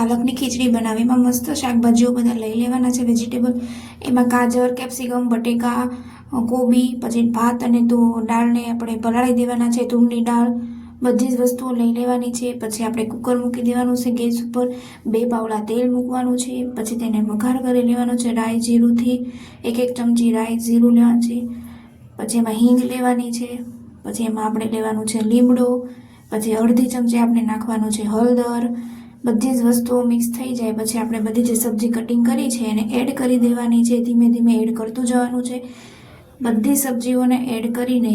પાલકની ખીચડી બનાવી। એમાં મસ્ત શાકભાજીઓ બધા લઈ લેવાના છે, વેજીટેબલ। એમાં ગાજર, કેપ્સિકમ, બટેકા, કોબી, પછી ભાત અને તો દાળને આપણે પલાળી દેવાના છે, તુરની દાળ, બધી જ વસ્તુઓ લઈ લેવાની છે। પછી આપણે કુકર મૂકી દેવાનું છે ગેસ ઉપર, 2 પાવડા તેલ મૂકવાનું છે, પછી તેને વઘાર કરી લેવાનો છે રાઈ જીરુંથી, 1 ચમચી રાઈ જીરું લેવાનું છે, પછી એમાં હિંગ લેવાની છે, પછી એમાં આપણે લેવાનું છે લીમડો, પછી અડધી ચમચી આપણે નાખવાનું છે હળદર। બધી જ વસ્તુઓ મિક્સ થઈ જાય પછી આપણે બધી જે સબ્જી કટિંગ કરી છે એને એડ કરી દેવાની છે, ધીમે ધીમે એડ કરતું જવાનું છે। બધી સબ્જીઓને એડ કરીને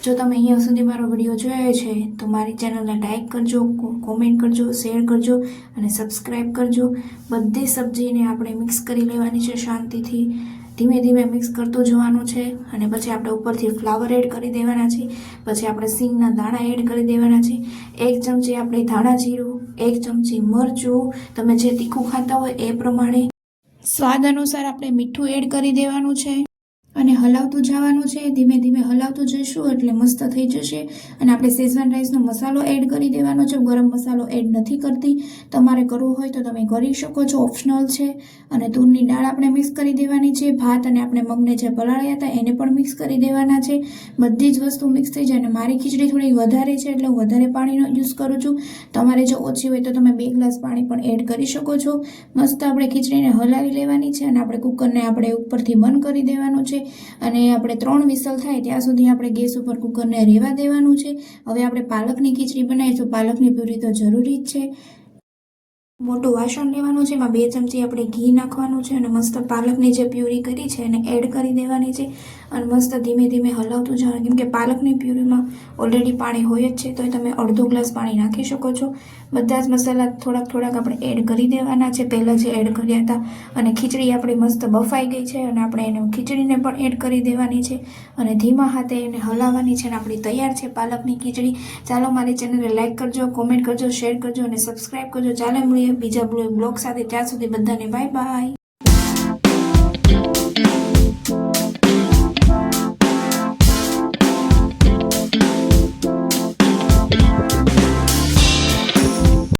જો તમે અહીંયા સુધી મારો વિડીયો જોયો છે તો મારી ચેનલને લાઈક કરજો, કોમેન્ટ કરજો, શેર કરજો અને સબસ્ક્રાઈબ કરજો। બધી સબ્જીને આપણે મિક્સ કરી લેવાની છે શાંતિથી, ધીમે ધીમે મિક્સ કરતું જવાનું છે। અને પછી આપણે ઉપરથી ફ્લાવર એડ કરી દેવાના છે, પછી આપણે સિંગના દાણા એડ કરી દેવાના છે, 1 ચમચી આપણે ધાણા જીરું, 1 ચમચી મરચું, તમે જે તીખું ખાતા હોય એ પ્રમાણે, સ્વાદ અનુસાર આપણે મીઠું એડ કરી દેવાનું છે અને હલાવતું જવાનું છે। ધીમે ધીમે હલાવતું જઈશું એટલે મસ્ત થઈ જશે। અને આપણે શેઝવાન રાઈસનો મસાલો એડ કરી દેવાનો છે, ગરમ મસાલો એડ નથી કરતી, તમારે કરવો હોય તો તમે કરી શકો છો, ઓપ્શનલ છે। અને તુરની દાળ આપણે મિક્સ કરી દેવાની છે, ભાત અને આપણે મગને જે પલાળ્યા હતા એને પણ મિક્સ કરી દેવાના છે। બધી જ વસ્તુ મિક્સ થઈ જાય। અને મારી ખીચડી થોડી વધારે છે એટલે હું વધારે પાણીનો યુઝ કરું છું, તમારે જો ઓછી હોય તો તમે 2 ગ્લાસ પાણી પણ એડ કરી શકો છો। મસ્ત આપણે ખીચડીને હલાવી લેવાની છે અને આપણે કુકરને આપણે ઉપરથી બંધ કરી દેવાનું છે અને આપણે 3 વિસલ થાય ત્યાં સુધી આપણે ગેસ ઉપર કુકરને રહેવા દેવાનું છે। હવે આપણે પાલકની ખીચડી બનાવીએ તો પાલકની પ્યુરી તો જરૂરી જ છે। મોટું વાસણ લેવાનું છે, એમાં 2 ચમચી આપણે ઘી નાખવાનું છે અને મસ્ત પાલકની જે પ્યુરી કરી છે એને એડ કરી દેવાની છે અને મસ્ત ધીમે ધીમે હલાવતું જવાનું, કેમ કે પાલકની પ્યુરીમાં ઓલરેડી પાણી હોય જ છે, તો તમે અડધો ગ્લાસ પાણી નાખી શકો છો। બધા જ મસાલા થોડાક થોડાક આપણે એડ કરી દેવાના છે, પહેલાં જે એડ કર્યા હતા। અને ખીચડી આપણી મસ્ત બફાઈ ગઈ છે અને આપણે એને ખીચડીને પણ એડ કરી દેવાની છે અને ધીમા હાથે એને હલાવવાની છે અને આપણી તૈયાર છે પાલકની ખીચડી। ચાલો મારી ચેનલને લાઈક કરજો, કોમેન્ટ કરજો, શેર કરજો અને સબસ્ક્રાઈબ કરજો। ચાલો મળીએ બીજા બ્લોગ સાથે, ત્યાં સુધી બધાને બાય બાય।